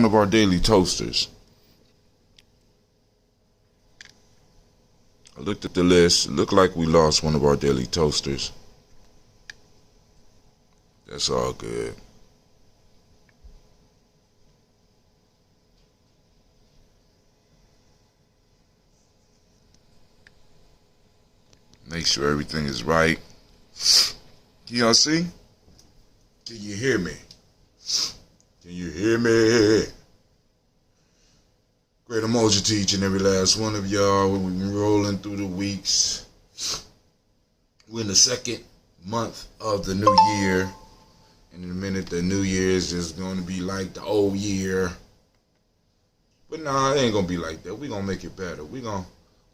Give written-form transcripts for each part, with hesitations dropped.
one of our daily toasters. I looked at the list. It looked like we lost one of our daily toasters. That's all good. Make sure everything is right. Can y'all see? Can you hear me? Can you hear me? Great Umoja to each and every last one of y'all. We've been rolling through the weeks. We're in the second month of the new year. And in a minute, the new year is just going to be like the old year. But nah, it ain't going to be like that. We're going to make it better. We're going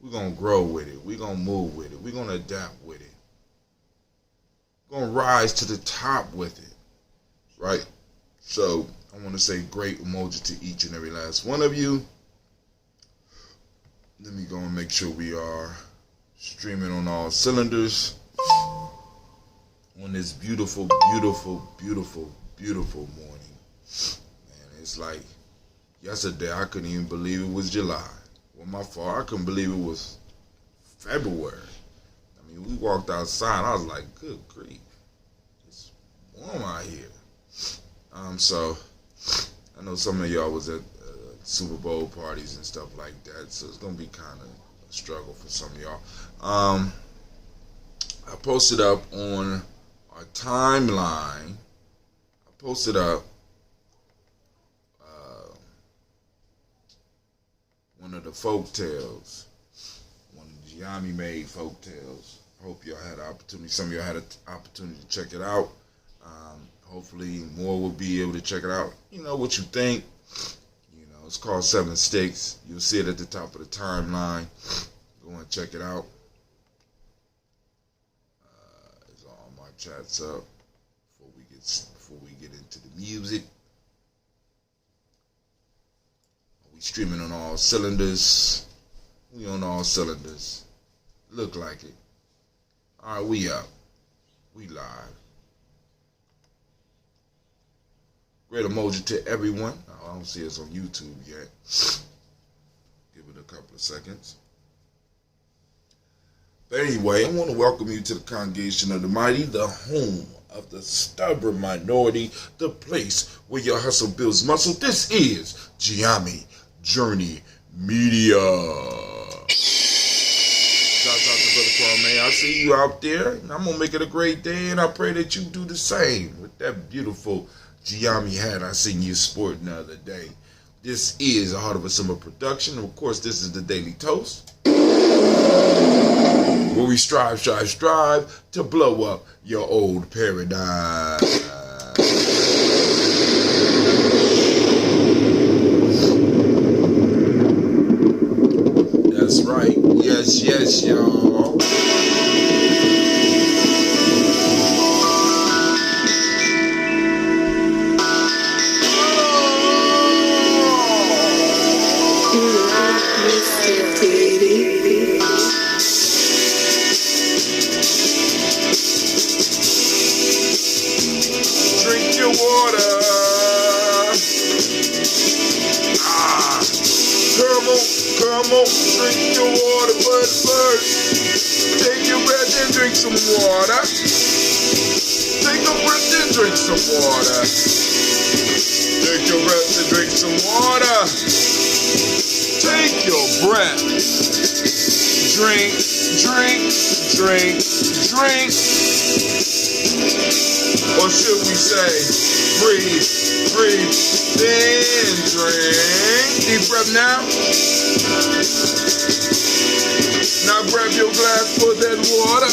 to grow with it. We're going to move with it. We're going to adapt with it. We're going to rise to the top with it. Right? So, I want to say great Umoja to each and every last one of you. Let me go and make sure we are streaming on all cylinders on this beautiful, beautiful, beautiful, beautiful morning. Man, it's like yesterday I couldn't even believe it was July. Well, my fault. I couldn't believe it was February. I mean, we walked outside. I was like, good grief. It's warm out here. So I know some of y'all was at Super Bowl parties and stuff like that, so it's gonna be kind of a struggle for some of y'all. I posted up on our timeline. I posted up one of the folk tales, one of the Gye-Nyame made folk tales. I hope y'all had an opportunity. Some of y'all had an opportunity to check it out. Hopefully more will be able to check it out. You know what you think. You know, it's called 7 Sticks. You'll see it at the top of the timeline. Go and check it out. It's all my chats up before we get into the music. We streaming on all cylinders. We on all cylinders. Look like it. Alright, we up. We live. Great Umoja to everyone. I don't see us on YouTube yet. Give it a couple of seconds. But anyway, I want to welcome you to the congregation of the mighty, the home of the stubborn minority, the place where your hustle builds muscle. This is Gye-Nyame Journey Media. Shouts out to Brother Kwame. I see you out there. And I'm going to make it a great day, and I pray that you do the same with that beautiful Gye-Nyame hat I seen you sporting the other day. This is a Heart of a Summer production. Of course, this is the Daily Toast, where we strive to blow up your old paradigm. That's right. Yes, y'all. Drink your water. Come on, drink your water, but first, take your breath and drink some water. Take a breath and drink some water. Take your breath and drink some water. Take your breath. Drink. Or should we say, breathe, then drink. Deep breath now. Now grab your glass for that water.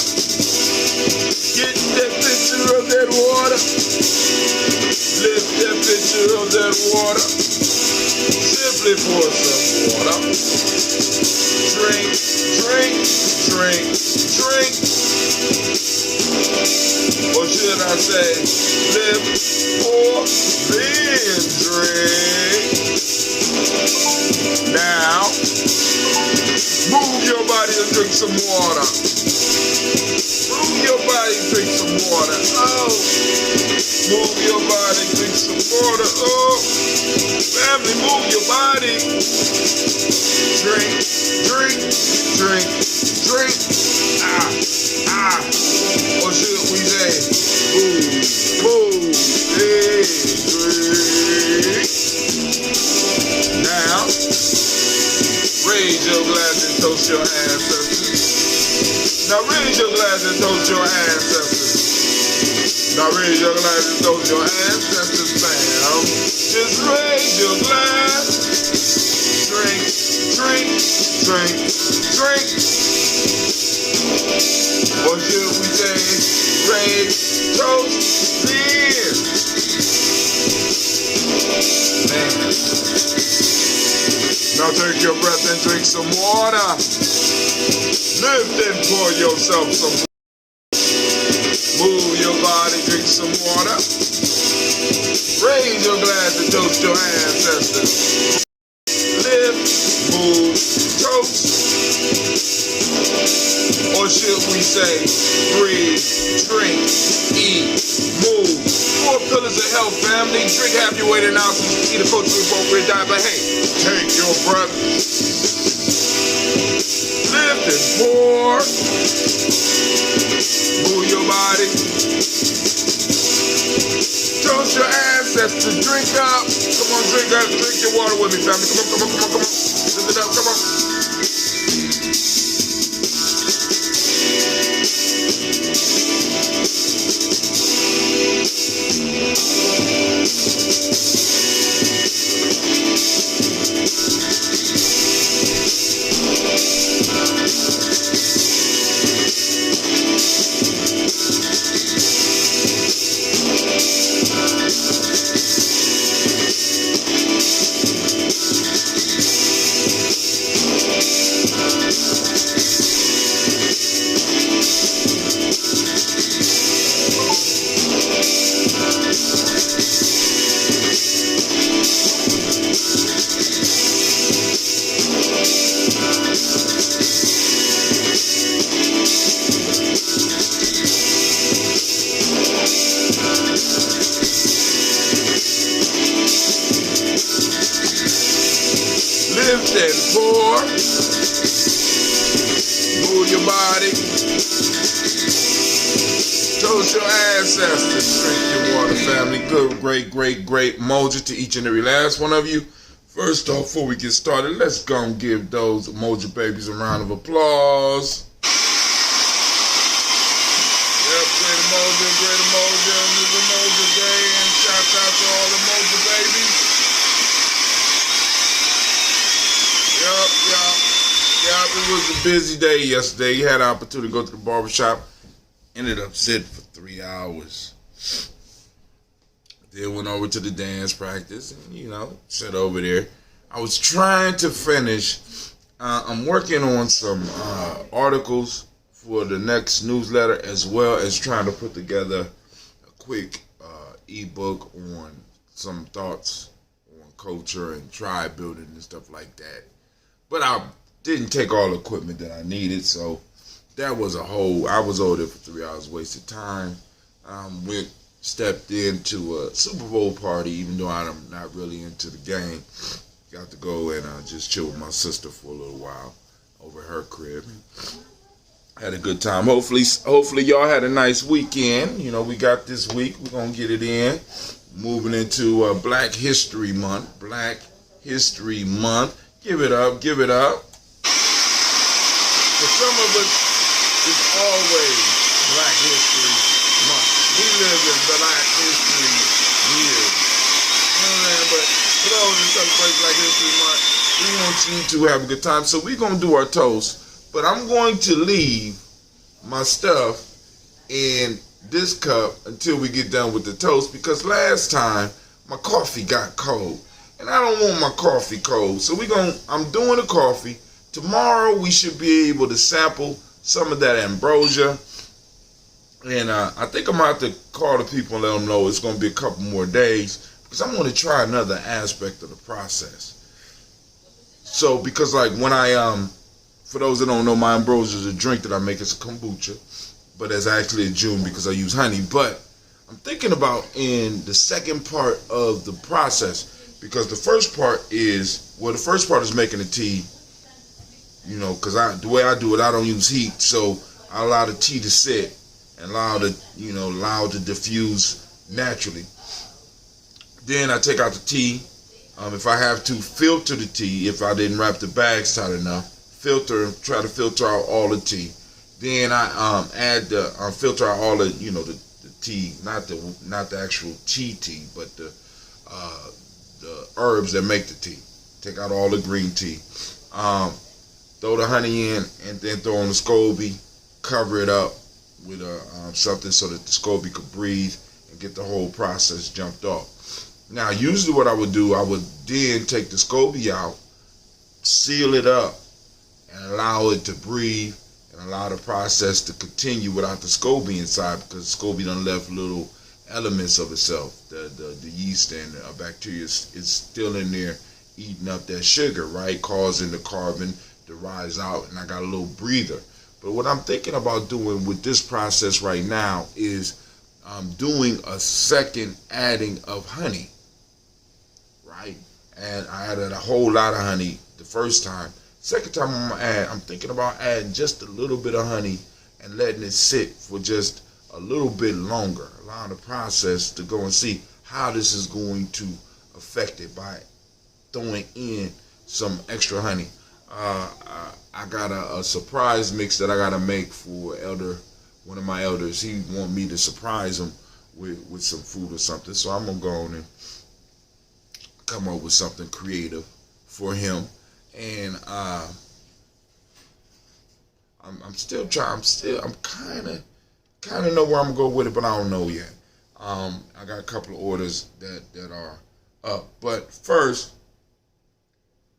Get that picture of that water. Lift that picture of that water. Simply pour some water. Drink. Or should I say, lift, pour, then drink. Now, move your body and drink some water. Move your body, drink some water. Oh, move your body, drink some water. Oh, family, move your body. Drink, drink, drink, drink. Or should we say, move, hey, drink. Now, raise your glass and toast your ancestors. Now raise your glass and toast your ancestors. Now raise your glass and toast your ancestors, fam. Just raise your glass. Drink, drink, drink, drink. Or should we say, raise, toast, beer? Man. Now take your breath and drink some water. Lift and pour yourself some water. Move your body, drink some water. Raise your glass and toast your ancestors. Lift, move, toast. Or should we say, breathe, drink, eat, move. 4 pillars of health, family. Drink half your weight in ounces. Eat a culturally appropriate diet. But hey, take your breath. Lift and pour. Move your body. Toast your ancestors. Drink up. Come on, drink up. Drink your water with me, family. Come on, come on, come on, come on. Lift it up, come on. Lift and pour. Move your body. Toast your ancestors. Drink your water, family. Good, great Umoja to each and every last one of you. First off, before we get started, let's go and give those Umoja babies a round of applause. Yep, great Umoja. It's Umoja Day, and shout out to all the Umoja babies. Yup, it was a busy day yesterday. You had an opportunity to go to the barbershop. Ended up sitting for 3 hours. Then went over to the dance practice and, sat over there. I was trying to finish. I'm working on some articles for the next newsletter, as well as trying to put together a quick ebook on some thoughts on culture and tribe building and stuff like that. But I didn't take all the equipment that I needed, so that was I was over there for 3 hours, wasted time. Stepped into a Super Bowl party, even though I'm not really into the game. Got to go and just chill with my sister for a little while over her crib. Had a good time. Hopefully y'all had a nice weekend. We got this week. We're going to get it in. Moving into Black History Month. Black History Month. Give it up. For some of us, it's always Black History Month. We live in Black History years. But for those who celebrate Black History Month, we want you to have a good time. So we're going to do our toast. But I'm going to leave my stuff in this cup until we get done with the toast, because last time my coffee got cold. And I don't want my coffee cold. So I'm doing the coffee. Tomorrow we should be able to sample some of that ambrosia. And I think I'm going to have to call the people and let them know it's going to be a couple more days, because I'm going to try another aspect of the process. So, because when for those that don't know, my ambrosia is a drink that I make. It's a kombucha, but it's actually a June because I use honey. But I'm thinking about in the second part of the process, Because the first part is making the tea. You know, because the way I do it, I don't use heat, so I allow the tea to sit and allow to diffuse naturally. Then I take out the tea. If I have to, filter the tea. If I didn't wrap the bags tight enough, try to filter out all the tea. Then I filter out all the the tea, not the actual tea, but the herbs that make the tea. Take out all the green tea. Throw the honey in, and then throw on the SCOBY. Cover it up with something so that the SCOBY could breathe and get the whole process jumped off. Now, usually what I would do, I would then take the SCOBY out, seal it up, and allow it to breathe and allow the process to continue without the SCOBY inside, because the SCOBY done left little elements of itself. The yeast and bacteria is still in there eating up that sugar, right, causing the carbon to rise out, and I got a little breather. But what I'm thinking about doing with this process right now is doing a second adding of honey, right? And I added a whole lot of honey the first time. Second time I'm thinking about adding just a little bit of honey and letting it sit for just a little bit longer, allowing the process to go and see how this is going to affect it by throwing in some extra honey. I got a surprise mix that I got to make for one of my elders. He want me to surprise him with some food or something. So I'm going to go on and come up with something creative for him. And I'm kind of know where I'm going to go with it, but I don't know yet. I got a couple of orders that are up. But first,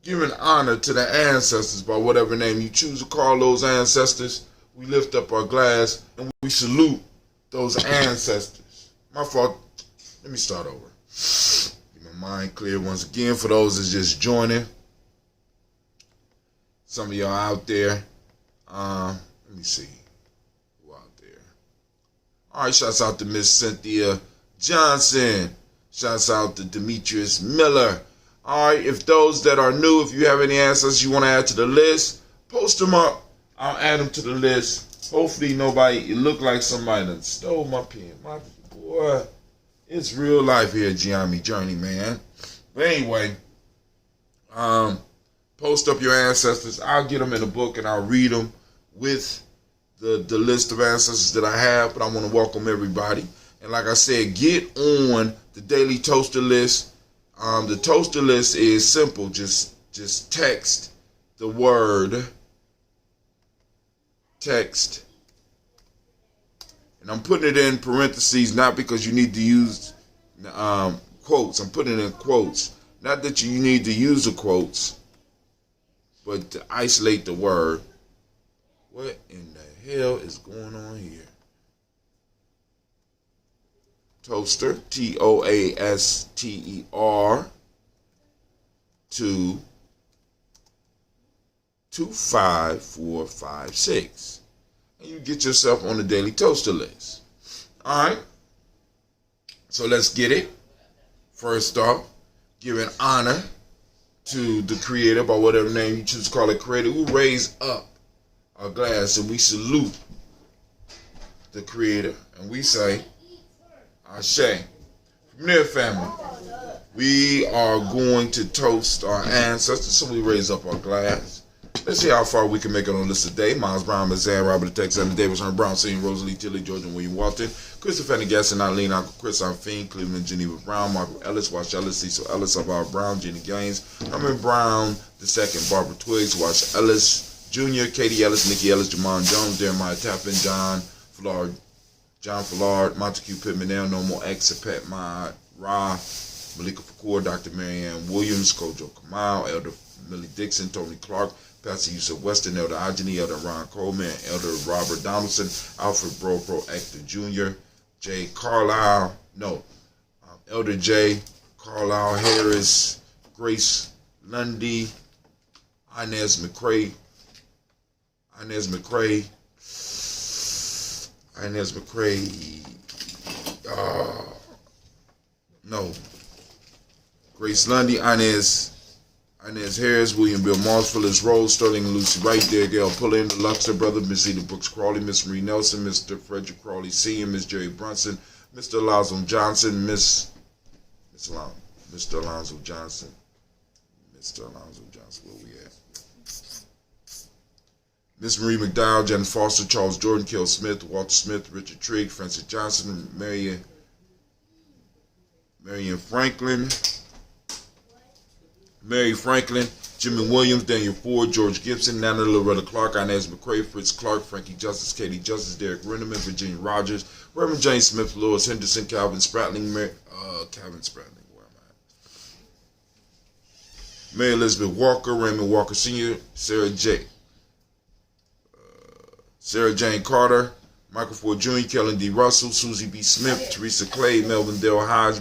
giving honor to the ancestors by whatever name you choose to call those ancestors. We lift up our glass and we salute those ancestors. My fault. Let me start over. Get my mind clear once again for those that's just joining. Some of y'all out there. Let me see. Who out there? All right, shouts out to Miss Cynthia Johnson. Shouts out to Demetrius Miller. All right, if those that are new, if you have any ancestors you want to add to the list, post them up. I'll add them to the list. Hopefully it look like somebody that stole my pen. My boy, it's real life here at Gye-Nyame Journey, man. But anyway, post up your ancestors. I'll get them in a book and I'll read them with the list of ancestors that I have. But I want to welcome everybody. And like I said, get on the daily toaster list. The toaster list is simple. Just text the word text. And I'm putting it in parentheses, not because you need to use quotes. I'm putting it in quotes. Not that you need to use the quotes, but to isolate the word. What in the hell is going on here? Toaster, TOASTER, to 25456. And you get yourself on the daily toaster list. All right. So let's get it. First off, giving honor to the creator by whatever name you choose to call it, creator. We raise up our glass and we salute the creator. And we say, Ashe. From there, family, we are going to toast our ancestors. So we raise up our glass. Let's see how far we can make it on the list today. Miles Brown, Mazan, Robert the Texan, Davis, Herm Brown, Sean, Rosalie, Tilly, Georgia, William Walton, Christopher Fanny Gasson, Eileen, Uncle Chris, I'm Fiend, Cleveland, Geneva Brown, Michael Ellis, Wash Ellis, Cecil Ellis, Alvaro Brown, Jenny Gaines, Herman Brown II, Barbara Twiggs, Wash Ellis, Jr., Katie Ellis, Nikki Ellis, Jamon Jones, Jeremiah Tappan, John Fallard, Montague Pittman, No More Exapet, Maad Ra, Malika Fakour, Dr. Marianne Williams, Kojo Kamal, Elder Millie Dixon, Tony Clark, Pastor Yusuf Weston, Elder Ajani, Elder Ron Coleman, Elder Robert Donaldson, Alfred Bropro, Actor Jr., Elder J. Carlisle Harris, Grace Lundy, Inez McCrae, Grace Lundy, Inez Harris, William Bill Moss, Phyllis Rose, Sterling and Lucy Wright, Gail Pullen, the Luxor brother, Miss Eda Brooks Crawley, Miss Marie Nelson, Mr. Frederick Crawley Sr., Miss Jerry Brunson, Mr. Alonzo Johnson, Mr. Alonzo Johnson, where we at? Miss Marie McDowell, Jen Foster, Charles Jordan, Kel Smith, Walter Smith, Richard Trigg, Francis Johnson, Marion Franklin, Mary Franklin, Jimmy Williams, Daniel Ford, George Gibson, Nana Loretta Clark, Inez McCrae, Fritz Clark, Frankie Justice, Katie Justice, Derek Renneman, Virginia Rogers, Reverend James Smith, Lewis Henderson, Calvin Spratling, where am I? Mary Elizabeth Walker, Raymond Walker Sr., Sarah Jane Carter, Michael Ford Jr., Kellen D. Russell, Susie B. Smith, Teresa Clay, Melvin Dale Hodge,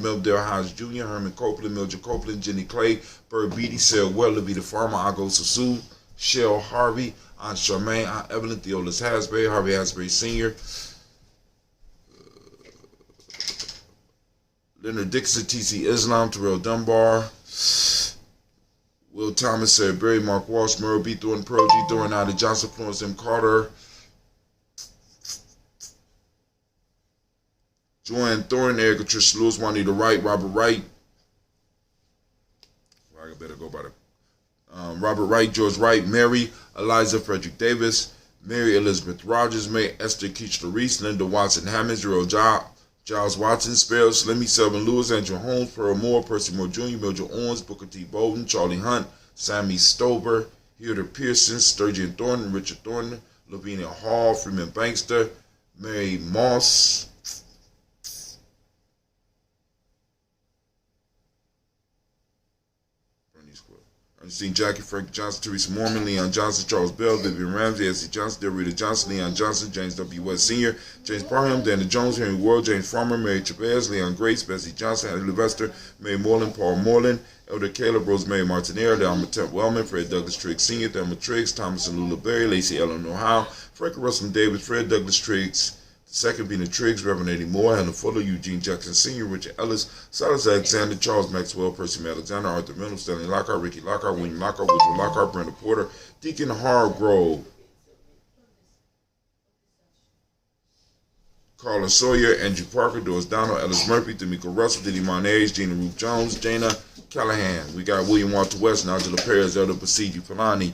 Jr., Herman Copeland, Mildred Copeland, Jenny Clay, Bird Beatty, Sarah Weller, Vita Farmer, Ago Sasu, Shell Harvey, Aunt Charmaine, Aunt Evelyn, Theolis Hasbury, Harvey Hasbury Sr., Leonard Dixon, T.C. Islam, Terrell Dunbar, Will Thomas, Sarah Berry, Mark Walsh, Merle B. Thornton, Pearl G. Thornton, Ida Johnson, Florence M. Carter, Joanne Thornton, Erica Trish Lewis, Juanita Wright, Robert Wright. Well, I better go by the Robert Wright, George Wright, Mary Eliza Frederick Davis, Mary Elizabeth Rogers, May Esther Keachler Reese, Linda Watson Hammonds, Gerald Giles Watson, Sparrow, Slimmy Selvin Lewis, Andrew Holmes, Pearl Moore, Percy Moore Jr., Mildred Owens, Booker T. Bolden, Charlie Hunt, Sammy Stover, Hilda Pearson, Sturgeon Thornton, Richard Thornton, Lavinia Hall, Freeman Bankster, Mary Moss, Ernestine Jackie, Frank Johnson, Teresa Mormon, Leon Johnson, Charles Bell, Vivian Ramsey, S.C. Johnson, Delrita Johnson, Leon Johnson, James W. West Sr., James Parham, Dana Jones, Henry Ward, James Farmer, Mary Chavez, Leon Grace, Bessie Johnson, Henry Levester, Mary Moreland, Paul Moreland, Elder Caleb, Rosemary Martinera, Delma Temp Wellman, Fred Douglas Triggs Sr., Thelma Triggs, Thomas and Lula Berry, Lacey Ellen Ohio, Frank Russell Davis, Fred Douglas Triggs, Second Vina Triggs, Reverend Eddie Moore, Hannah Fuller, Eugene Jackson Sr., Richard Ellis, Silas Alexander, Charles Maxwell, Percy Alexander, Arthur Miller, Stanley Lockhart, Ricky Lockhart, William Lockhart, Woodrow Lockhart, Brenda Porter, Deacon Hargrove, Carla Sawyer, Andrew Parker, Doris Donald, Ellis Murphy, D'Amico Russell, Diddy Monez, Gina Ruth Jones, Jana Callahan. We got William Walter West, Angela Perez, Elder Basiji Falani,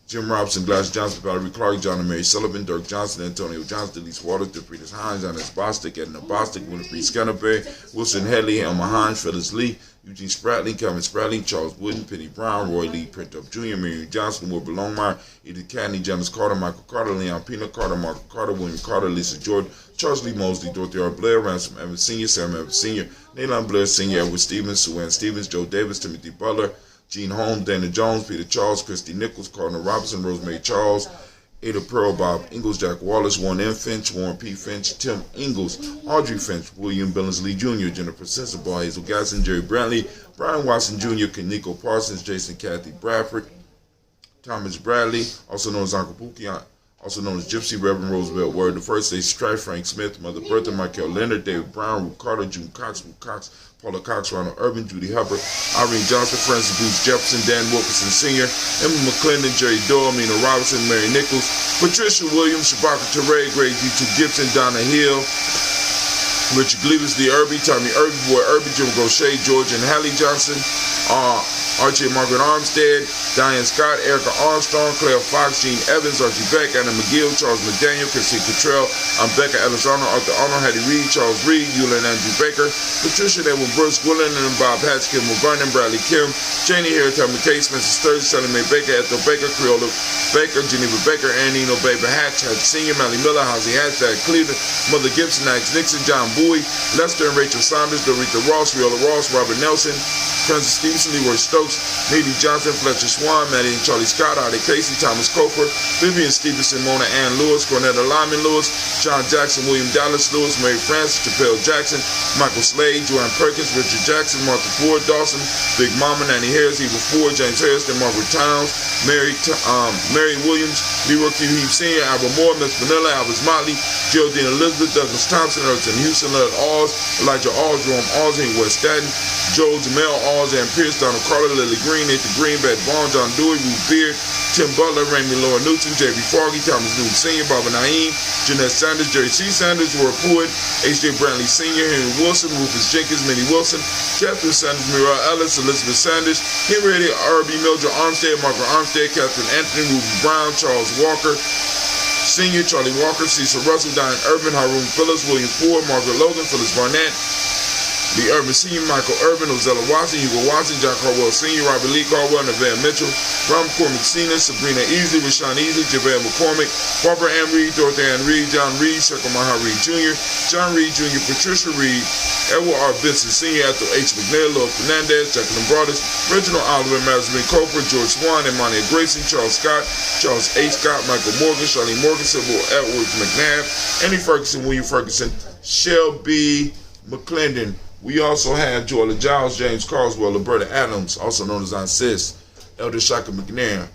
Jim Robinson, Glass Johnson, Valerie Clark, John and Mary Sullivan, Dirk Johnson, Antonio Johnson, Delise Waters, DeFridas Hines, Jonas Bostic, Edna Bostic, Winifred Scanterbury, Wilson Headley, Elma Hines, Phyllis Lee, Eugene Spratling, Kevin Spratling, Charles Wooden, Penny Brown, Roy Lee, Printup Jr., Mary Johnson, Wilbur Longmire, Edith Cadney, Janice Carter, Michael Carter, Leon Peanut Carter, Mark Carter, William Carter, Lisa Jordan, Charles Lee Mosley, Dorothy R. Blair, Ransom Evans Sr., Sam Evans Sr., Nayland Blair Sr., Edward Stevens, Sue Ann Stevens, Joe Davis, Timothy Butler, Gene Holmes, Dana Jones, Peter Charles, Christy Nichols, Cardinal Robinson, Rosemary Charles, Ada Pearl, Bob Ingalls, Jack Wallace, Warren M. Finch, Warren P. Finch, Tim Ingalls, Audrey Finch, William Billingsley Jr., Jennifer Sensible, Hazel Gasson, Jerry Brantley, Brian Watson Jr., Kaniko Parsons, Jason Kathy Bradford, Thomas Bradley, also known as Uncle Pookie, also known as Gypsy, Reverend Roosevelt Word, the First Lady Strife, Frank Smith, Mother Bertha, Michael Leonard, David Brown, Ruth Carter, June Cox, Ruth Cox, Paula Cox, Ronald Urban, Judy Hubbard, Irene Johnson, Francis Bruce Jefferson, Dan Wilkerson Sr., Emma McClendon, Jerry Doyle, Mina Robinson, Mary Nichols, Patricia Williams, Shabaka Teray, Greg D2 Gibson, Donna Hill, Richard Gleavis, Lee Irby, Tommy Irby, Boy Irby, Jim Gaucher, George and Hallie Johnson, Archie and Margaret Armstead, Diane Scott, Erica Armstrong, Claire Fox, Gene Evans, Archie Beck, Anna McGill, Charles McDaniel, Christine Cottrell, Becca Elizondo, Arthur Arnold, Hattie Reed, Charles Reed, Eula and Andrew Baker, Patricia Edwin Brooks, Gwilyn and Bob Hatch, Kim Vernon, Bradley Kim, Janie Harris, Tom McKay, Spencer Sturgis, Sally Mae Baker, Ethel Baker, Creola Baker, Geneva Baker, Annino Baby Hatch, Hatch Sr., Mally Miller, Hosey Hatch, Jack Cleveland, Mother Gibson, Alex Nixon, John Bowie, Lester and Rachel Saunders, Dorita Ross, Riola Ross, Robert Nelson, Francis Stevenson, Leroy Stokes, Needy Johnson, Fletcher Swan, Maddie and Charlie Scott, Adi Casey, Thomas Cofer, Vivian Stevenson, Mona Ann Lewis, Cornetta Lyman Lewis, John Jackson, William Dallas Lewis, Mary Francis, Chappelle Jackson, Michael Slade, Joanne Perkins, Richard Jackson, Martha Ford, Dawson, Big Mama, Nanny Harris, Eva Ford, James Harrison, Margaret Towns, Mary Williams, Leroy Q. Heath Sr., Albert Moore, Miss Vanilla, Albert Motley, Geraldine Elizabeth, Douglas Thompson, Erton Houston, Leonard Oz, Elijah Oz, Jerome Oz, West Staten, Joe, Jamel, Alls, and Pierce, Donald Carter, Lily Green, Nathan Greenback, Vaughn, John Dewey, Ruth Beard, Tim Butler, Raymond Laura Newton, J.B. Foggy, Thomas Newton Sr., Barbara Naeem, Jeanette Sanders, Jerry C. Sanders, Roy Pruitt, H.J. Brantley Sr., Henry Wilson, Rufus Jenkins, Minnie Wilson, Catherine Sanders, Mira Ellis, Elizabeth Sanders, Henrietta R.B. Mildred Armstead, Margaret Armstead, Catherine Anthony, Ruby Brown, Charles Walker, Senior, Charlie Walker, Cecil Russell, Diane Urban, Haroon Phillips, William Ford, Margaret Logan, Phyllis Barnett, Lee Urban Sr., Michael Urban, Ozella Watson, Hugo Watson, John Caldwell Sr., Robert Lee Caldwell, Nevaeh Mitchell, Ron McCormick Sr., Sabrina Easley, Rashawn Easley, JaVale McCormick, Barbara Ann Reed, Dorothy Ann Reed, John Reed, Shekel Maha Reed Jr., John Reed Jr., Patricia Reed, Edward R. Benson Sr., Ethel H. McNair, Lord Fernandez, Jacqueline Broadus, Reginald Oliver, Madeline Coper, George Swan, Imani Grayson, Charles Scott, Charles H. Scott, Michael Morgan, Charlene Morgan, Sybil Edwards McNabb, Annie Ferguson, William Ferguson, Shelby McClendon. We also have Joella Giles, James Carswell, Roberta Adams, also known as Aunt Sis, Elder Shaka McNair,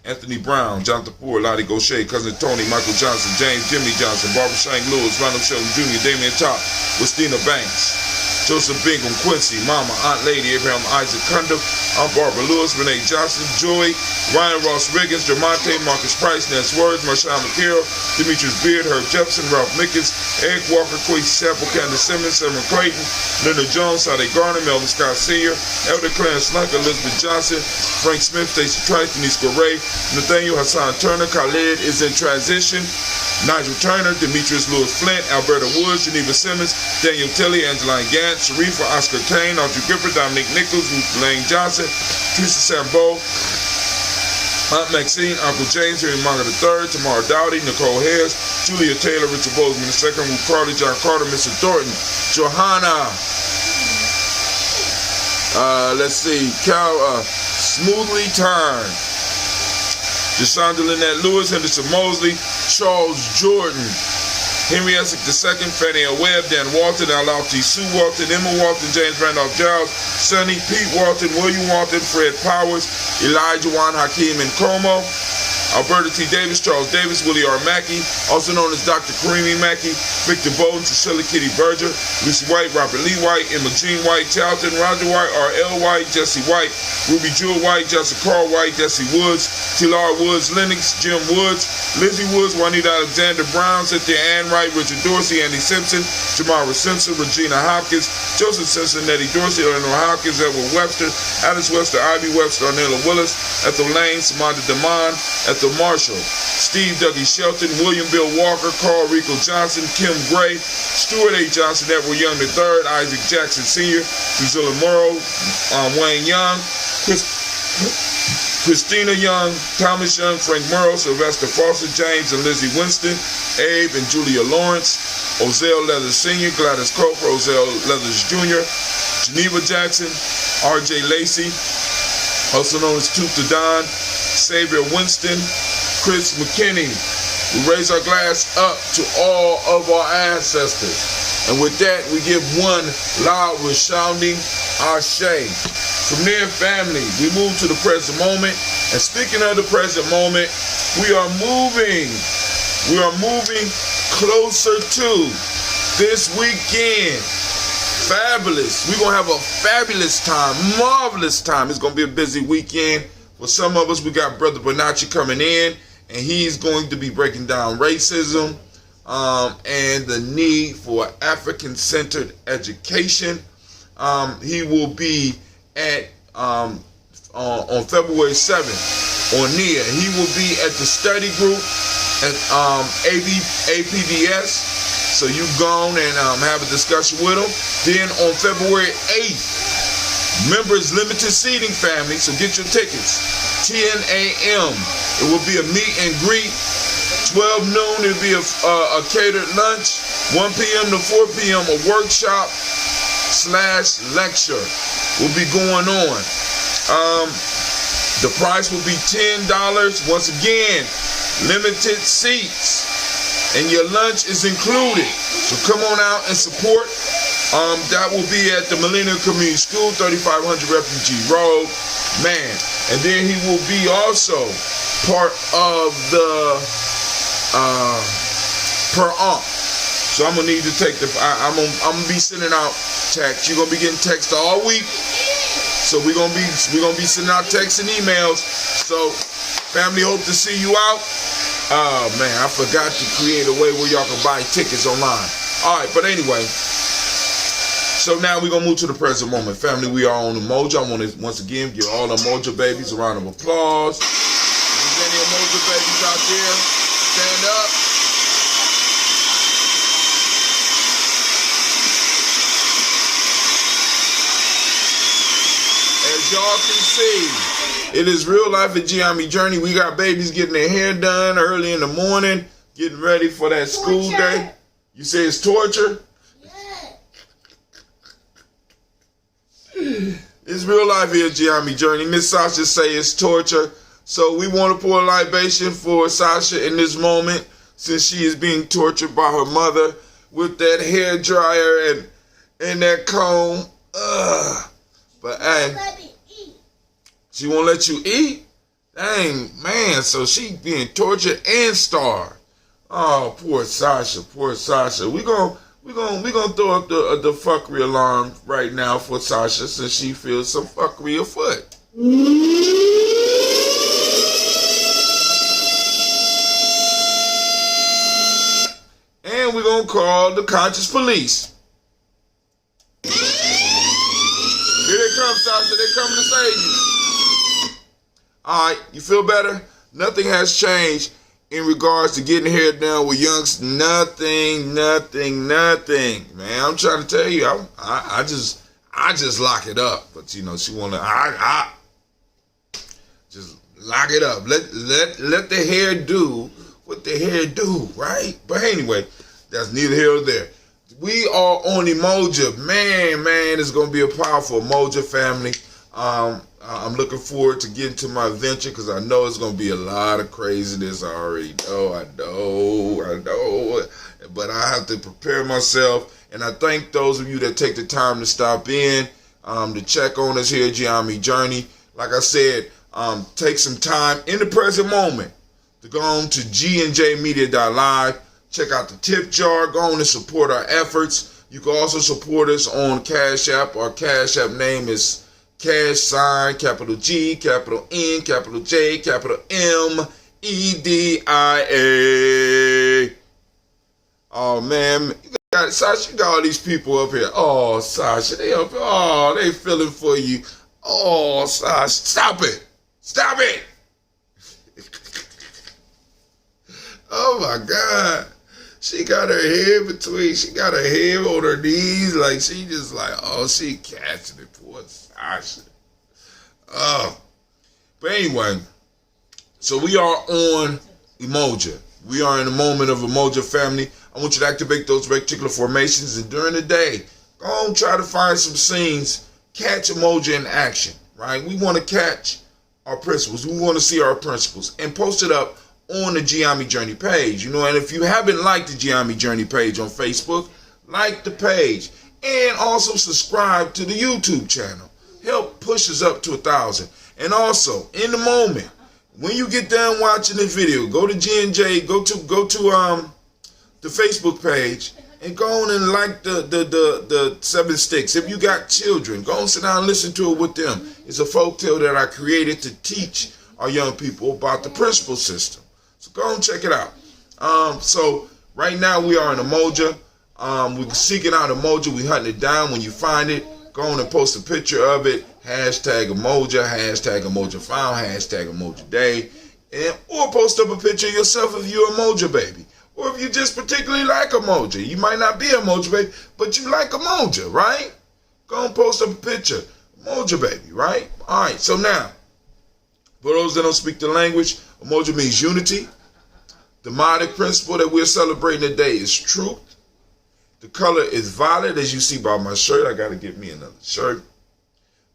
Anthony Brown, Jonathan Ford, Lottie Gaucher, Cousin Tony, Michael Johnson, James Jimmy Johnson, Barbara Shank Lewis, Ronald Sheldon Jr., Damian Top, Christina Banks, Joseph Bingham, Quincy, Mama, Aunt Lady, Abraham Isaac Cundiff, Aunt Barbara Lewis, Renee Johnson, Joy, Ryan Ross Riggins, Jermonte, Marcus Price, Nance Words, Marshawn McCarroll, Demetrius Beard, Herb Jefferson, Ralph Mickens, Eric Walker, Quincy Sample, Candace Simmons, Simon Clayton, Linda Jones, Sade Garner, Melvin Scott Sr., Elder Clarence Slunk, Elizabeth Johnson, Frank Smith, Stacey Trice, Denise Correa, Nathaniel Hassan Turner, Khalid is in transition, Nigel Turner, Demetrius Lewis Flint, Alberta Woods, Geneva Simmons, Daniel Tilley, Angeline Gantz, Sharifa Oscar Kane, Audrey Gifford, Dominic Nichols, Ruth Lane Johnson, Teresa Sambo, Aunt Maxine, Uncle James, Henry Manga III, Tamara Dowdy, Nicole Harris, Julia Taylor, Richard Bozeman II, Ruth Carter, John Carter, Mr. Thornton, Johanna, let's see, Smoothly Turned, Deshandra Lynette Lewis, Henderson Mosley, Charles Jordan, Henry Essex II, Fannie L. Webb, Dan Walton, Alauti Sue Walton, Emma Walton, James Randolph Giles, Sonny, Pete Walton, William Walton, Fred Powers, Elijah Juan Hakeem Nkomo, Alberta T. Davis, Charles Davis, Willie R. Mackey, also known as Dr. Karimi Mackey, Victor Bowden, Priscilla Kitty Berger, Lucy White, Robert Lee White, Emma Jean White, Charlton, Roger White, R.L. White, Jesse White, Ruby Jewel White, Jessica Carl White, Jesse Woods, Tilar Woods, Lennox, Jim Woods, Lizzie Woods, Juanita Alexander Brown, Cynthia Ann Wright, Richard Dorsey, Andy Simpson, Jamara Simpson, Regina Hopkins, Joseph Simpson, Nettie Dorsey, Eleanor Hopkins, Edward Webster, Alice Webster, Ivy Webster, Ornella Willis, Ethel Lane, Samantha Damon, Ethel Marshall, Steve Dougie Shelton, William Bill Walker, Carl Rico Johnson, Kim Gray, Stuart A. Johnson, Edward Young III, Isaac Jackson Sr., Drusilla Morrow, Wayne Young, Christina Young, Thomas Young, Frank Murrow, Sylvester Foster, James and Lizzie Winston, Abe and Julia Lawrence, Ozell Leathers Sr., Gladys Coper, Ozell Leathers Jr., Geneva Jackson, R.J. Lacey, also known as Tooth to Don, Xavier Winston, Chris McKinney. We raise our glass up to all of our ancestors. And with that, we give one loud resounding Ashe. From there, family, we move to the present moment. And speaking of the present moment, we are moving closer to this weekend. Fabulous. We're going to have a fabulous time, marvelous time. It's going to be a busy weekend. For some of us, we got Brother Bonacci coming in, and he's going to be breaking down racism and the need for African-centered education. He will be at on February 7th on NIA. He will be at the study group at APDS. So you go on and have a discussion with him. Then on February 8th, members limited seating, family, so get your tickets. 10 a.m. It will be a meet and greet. 12 noon, it will be a catered lunch. 1 p.m. to 4 p.m. a workshop / lecture will be going on. The price will be $10. Once again, limited seats. And your lunch is included. So come on out and support. That will be at the Millennium Community School, 3500 Refugee Road. Man. And then he will be also part of the per-omp. So I'm gonna need to take I'm gonna be sending out text. You're gonna be getting text all week. So we're gonna be sending out texts and emails. So family, hope to see you out. Oh man, I forgot to create a way where y'all can buy tickets online. All right, but anyway. So now we're going to move to the present moment. Family, we are on Umoja. I want to once again give all the Umoja babies a round of applause. If there's any Umoja babies out there, stand up. As y'all can see, it is real life at Gye-Nyame Journey. We got babies getting their hair done early in the morning, getting ready for that school day. You say it's torture? It's real life here at Gye-Nyame Journey. Miss Sasha say it's torture. So we want to pour a libation for Sasha in this moment, since she is being tortured by her mother with that hair dryer and that comb. But hey, she won't let you eat? Dang, man. So she being tortured and starved. Oh, poor Sasha, poor Sasha. We're gonna throw up the fuckery alarm right now for Sasha, since she feels some fuckery afoot. And we're gonna call the conscious police. Here they come, Sasha. They're coming to save you. All right, you feel better? Nothing has changed in regards to getting hair done with youngs. Nothing. Man, I'm trying to tell you, I just lock it up. But you know, she wanna I just lock it up. Let the hair do what the hair do, right? But anyway, that's neither here nor there. We are on Umoja. Man, it's gonna be a powerful Umoja family. I'm looking forward to getting to my adventure, because I know it's going to be a lot of craziness. I already know. I know. But I have to prepare myself. And I thank those of you that take the time to stop in, to check on us here at Gye-Nyame Journey. Like I said, take some time in the present moment to go on to gnjmedia.live. Check out the tip jar. Go on and support our efforts. You can also support us on Cash App. Our Cash App name is #, capital G, capital N, capital J, capital M, EDIA. Oh man, Sasha, you got all these people up here. Oh, Sasha, they up here. Oh, they feeling for you. Oh, Sasha, stop it. Oh my God. She got her head she got her head on her knees, like she just like, oh, she catching it, poor Sasha. Oh. But anyway, so we are on Umoja. We are in the moment of Umoja family. I want you to activate those reticular formations, and during the day, go on, try to find some scenes, catch Umoja in action, right? We want to catch our principles. We want to see our principles and post it up on the Gye-Nyame Journey page, you know. And if you haven't liked the Gye-Nyame Journey page on Facebook, like the page, and also subscribe to the YouTube channel. Help push us up to 1,000. And also, in the moment, when you get done watching this video, go to G&J, go to the Facebook page, and go on and like the 7 Sticks. If you got children, go on and sit down and listen to it with them. It's a folktale that I created to teach our young people about the principal system. So go and check it out. So right now we are in Umoja. We're seeking out Umoja. We hunting it down. When you find it, go on and post a picture of it. Hashtag Umoja. Hashtag Umoja found. Hashtag Umoja day. Or post up a picture of yourself if you're Umoja baby. Or if you just particularly like Umoja. You might not be Umoja baby, but you like Umoja, right? Go and post up a picture. Umoja baby, right? All right. So now, for those that don't speak the language, Umoja means unity. The demonic principle that we're celebrating today is truth. The color is violet, as you see by my shirt. I got to get me another shirt.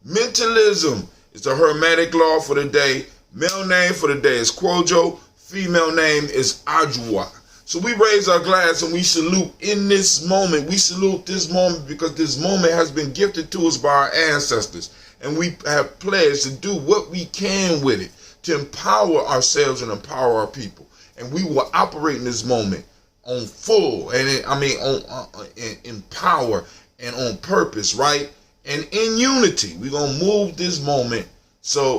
Mentalism is the hermetic law for the day. Male name for the day is Kwojo. Female name is Ajua. So we raise our glass and we salute in this moment. We salute this moment because this moment has been gifted to us by our ancestors. And we have pledged to do what we can with it to empower ourselves and empower our people. And we will operate in this moment on full, and in power and on purpose, right? And in unity, we're gonna move this moment.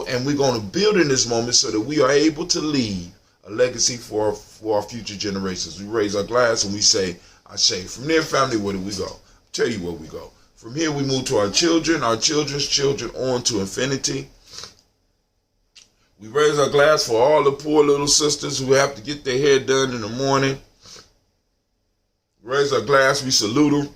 And we're gonna build in this moment so that we are able to leave a legacy for our future generations. We raise our glass and we say, I say, from there, family, where do we go? I'll tell you where we go. From here, we move to our children, our children's children, on to infinity. We raise our glass for all the poor little sisters who have to get their hair done in the morning. We raise our glass, we salute them,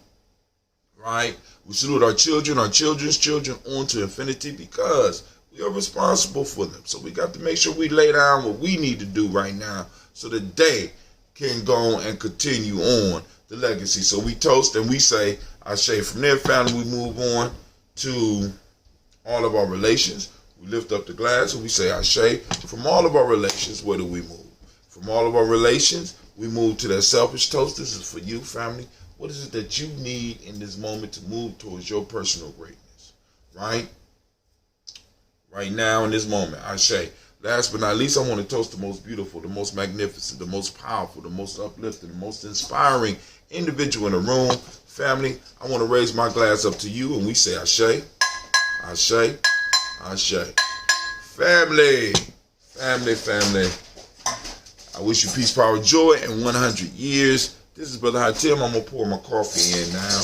right? We salute our children, our children's children, on to infinity, because we are responsible for them. So we got to make sure we lay down what we need to do right now so that they can go and continue on the legacy. So we toast and we say, Ashe. From there, family, we move on to all of our relations. We lift up the glass and we say, Ashe. From all of our relations, where do we move? From all of our relations, we move to that selfish toast. This is for you, family. What is it that you need in this moment to move towards your personal greatness, right? Right now, in this moment, Ashe. Last but not least, I want to toast the most beautiful, the most magnificent, the most powerful, the most uplifting, the most inspiring individual in the room. Family, I want to raise my glass up to you, and we say Ashe, Ashe, Ashe. Family, family, family. I wish you peace, power, joy, and 100 years. This is Brother Hatim. I'm going to pour my coffee in now.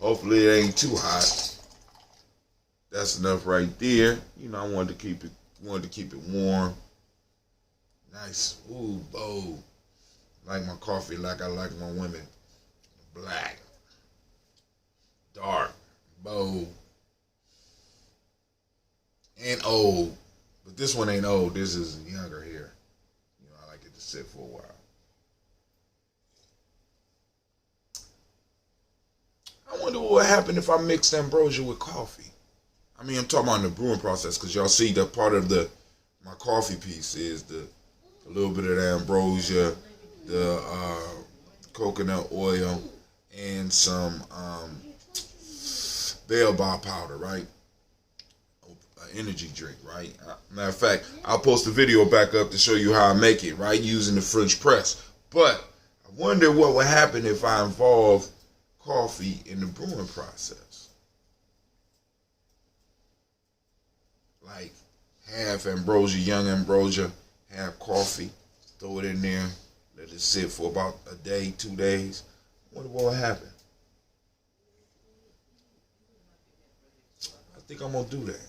Hopefully it ain't too hot. That's enough right there. You know, I wanted to keep it warm. Nice. Ooh, bold. Like my coffee like I like my women. Black. Dark. Bold. And old. But this one ain't old. This is younger here. You know, I like it to sit for a while. I wonder what would happen if I mixed ambrosia with coffee. I mean, I'm talking about the brewing process, because y'all see that part of my coffee piece is a little bit of the ambrosia, the coconut oil, and some baobab powder, right? Energy drink, right? Matter of fact, I'll post a video back up to show you how I make it, right? Using the French press. But I wonder what would happen if I involve coffee in the brewing process. Like half ambrosia, young ambrosia, half coffee, throw it in there, let it sit for about a day, 2 days. Wonder what will happen. I think I'm gonna do that.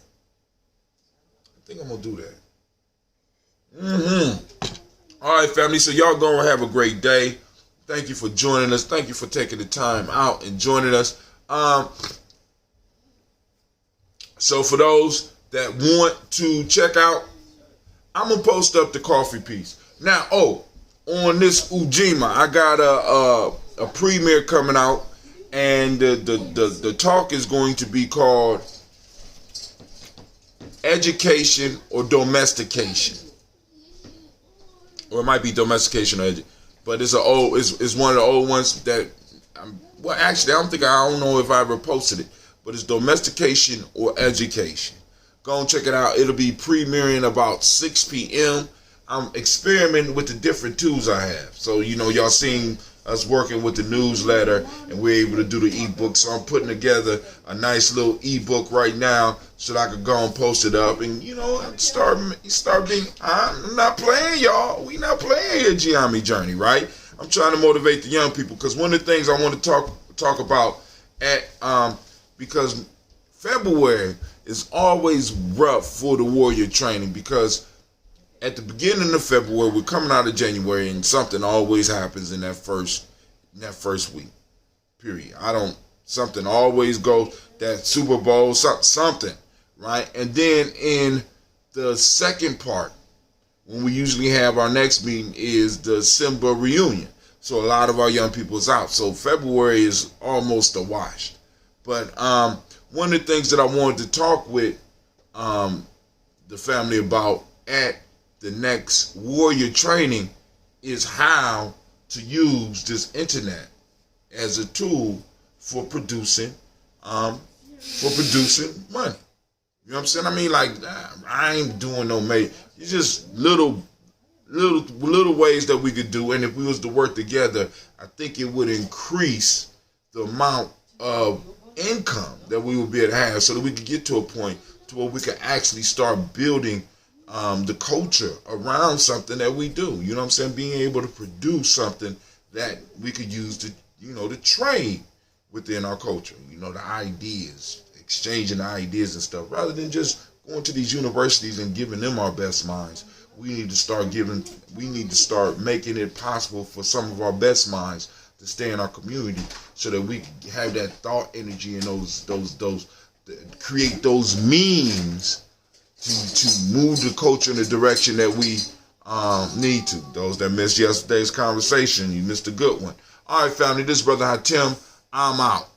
All right, family. So y'all go and have a great day. Thank you for joining us. Thank you for taking the time out and joining us. So for those that want to check out, I'm gonna post up the coffee piece. Now, on this Ujima, I got a premiere coming out, and the talk is going to be called Education or Domestication, or it might be Domestication or but it's one of the old ones that actually I don't know if I ever posted it, but it's Domestication or Education. Go and check it out. It'll be premiering about 6 p.m. I'm experimenting with the different tools I have. So, you know, y'all seen us working with the newsletter, and we're able to do the ebook. So I'm putting together a nice little ebook right now so that I could go and post it up. And, you know, start being, I'm not playing, y'all. We not playing here, Gye-Nyame Journey, right? I'm trying to motivate the young people, because one of the things I want to talk about because February is always rough for the warrior training, because at the beginning of February, we're coming out of January, and something always happens in that first week. Period. Something always goes, that Super Bowl, something, right? And then in the second part, when we usually have our next meeting, is the Simba reunion. So a lot of our young people is out. So February is almost a wash. But one of the things that I wanted to talk with the family about at the next warrior training is how to use this internet as a tool for producing money. You know what I'm saying? I mean, like, I ain't doing no major. It's just little little ways that we could do, and if we was to work together, I think it would increase the amount of income that we would be able to have, so that we could get to a point to where we could actually start building the culture around something that we do. You know what I'm saying? Being able to produce something that we could use to, to trade within our culture. The ideas, exchanging ideas and stuff, rather than just going to these universities and giving them our best minds. We need to start making it possible for some of our best minds to stay in our community, so that we have that thought energy and those create those means to move the culture in the direction that we need to. Those that missed yesterday's conversation, you missed a good one. All right, family, this is Brother Hatem. I'm out.